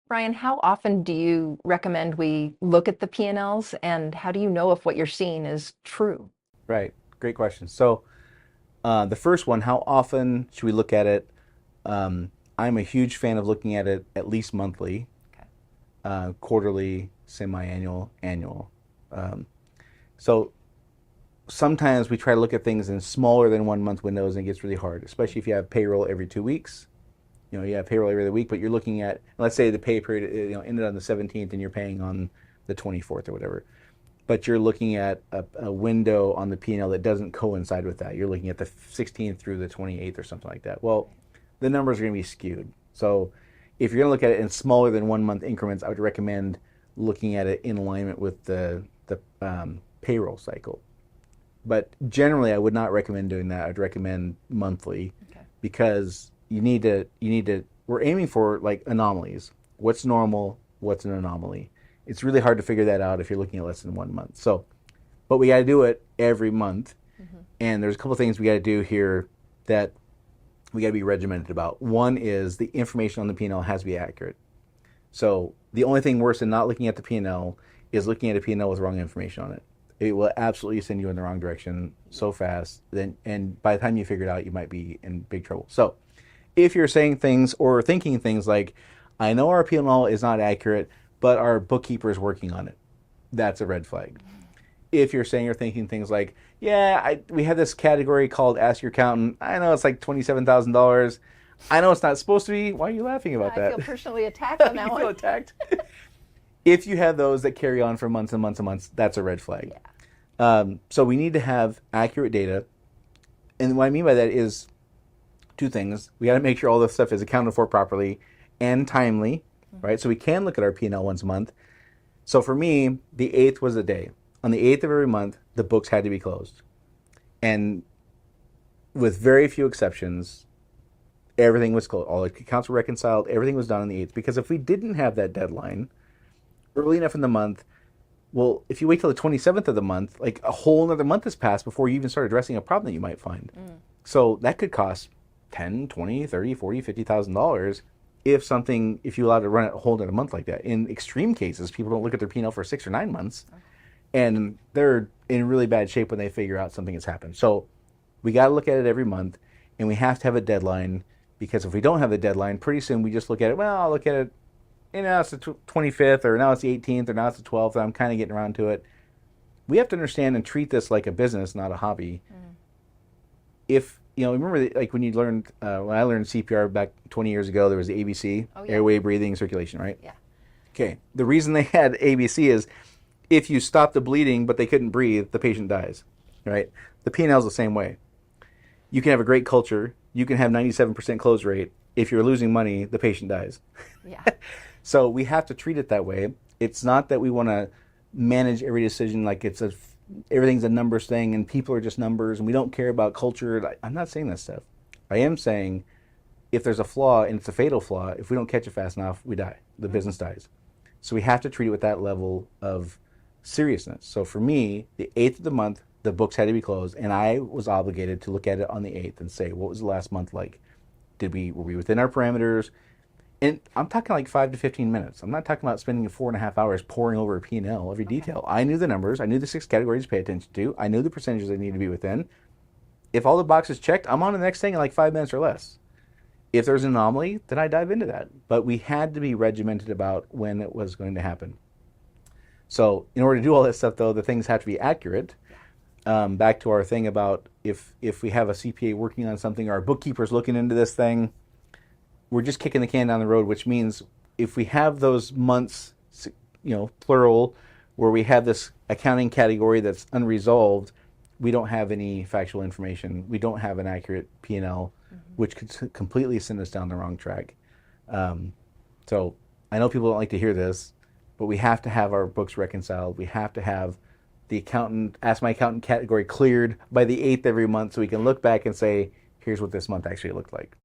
Brian, how often do you recommend we look at the P&Ls and how do you know if what you're seeing is true? Right. Great question. So, the first one, how often should we look at it? I'm a huge fan of looking at it at least monthly, Okay. quarterly, semi-annual, annual. Um, so sometimes we try to look at things in smaller than 1 month windows and it gets really hard, especially if you have payroll every 2 weeks. You have payroll every other week, but you're looking at, let's say the pay period, ended on the 17th and you're paying on the 24th or whatever. But you're looking at a window on the P&L that doesn't coincide with that. You're looking at the 16th through the 28th or something like that. Well, the numbers are going to be skewed. So if you're going to look at it in smaller than 1 month increments, I would recommend looking at it in alignment with the payroll cycle. But generally, I would not recommend doing that. I'd recommend monthly Okay. because we're aiming for like anomalies. What's normal? What's an anomaly? It's really hard to figure that out if you're looking at less than 1 month. So, but we got to do it every month. Hmm. And there's a couple of things we got to do here that we got to be regimented about. One is the information on the P&L has to be accurate. So the only thing worse than not looking at the P&L is looking at a P&L with wrong information on it. It will absolutely send you in the wrong direction so fast. And by the time you figure it out, you might be in big trouble. So if you're saying things or thinking things like, I know our P&L is not accurate, but our bookkeeper is working on it, that's a red flag. If you're saying or thinking things like, yeah, we have this category called Ask Your Accountant. I know it's like $27,000. I know it's not supposed to be. Why are you laughing Yeah, about I feel that? personally attacked on that You feel one. attacked? If you have those that carry on for months and months and months, that's a red flag. Yeah. So we need to have accurate data. And what I mean by that is two things. We got to make sure all this stuff is accounted for properly and timely, right? So we can look at our P&L once a month. So for me, the 8th was the day. On the 8th of every month, the books had to be closed. And with very few exceptions, everything was closed. All the accounts were reconciled. Everything was done on the 8th. Because if we didn't have that deadline early enough in the month, well, if you wait till the 27th of the month, like a whole another month has passed before you even start addressing a problem that you might find. So that could cost 10, 20, 30, 40, $50,000 if you allow to run it a whole another month like that. In extreme cases, people don't look at their P&L for 6 or 9 months, and they're in really bad shape when they figure out something has happened. So we got to look at it every month, and we have to have a deadline because if we don't have a deadline, pretty soon we just look at it. Well, I'll look at it. Now it's the 25th, or now it's the 18th, or now it's the 12th. I'm kind of getting around to it. We have to understand and treat this like a business, not a hobby. If remember like when you learned when I learned CPR back 20 years ago, there was the ABC, Oh, yeah. airway, breathing, circulation, right? Yeah. Okay. The reason they had ABC is if you stop the bleeding but they couldn't breathe, the patient dies, right? The P&L is the same way. You can have a great culture, you can have 97% close rate. If you're losing money, the patient dies. Yeah. So we have to treat it that way. It's not that we want to manage every decision like everything's a numbers thing and people are just numbers and we don't care about culture. I'm not saying that stuff. I am saying if there's a flaw and it's a fatal flaw, if we don't catch it fast enough, we die. The business dies. So we have to treat it with that level of seriousness. So for me, the 8th of the month, the books had to be closed and I was obligated to look at it on the 8th and say, what was the last month like? Were we within our parameters? And I'm talking like 5 to 15 minutes. I'm not talking about spending 4.5 hours poring over a P&L, every detail. I knew the numbers. I knew the 6 categories to pay attention to. I knew the percentages I needed to be within. If all the boxes checked, I'm on the next thing in like 5 minutes or less. If there's an anomaly, then I dive into that. But we had to be regimented about when it was going to happen. So in order to do all that stuff, though, the things have to be accurate. Back to our thing about if we have a CPA working on something or our bookkeeper's looking into this thing, we're just kicking the can down the road, which means if we have those months, plural, where we have this accounting category that's unresolved, we don't have any factual information. We don't have an accurate P&L, which could completely send us down the wrong track. So I know people don't like to hear this, but we have to have our books reconciled. We have to have the Ask My Accountant category cleared by the 8th every month so we can look back and say, here's what this month actually looked like.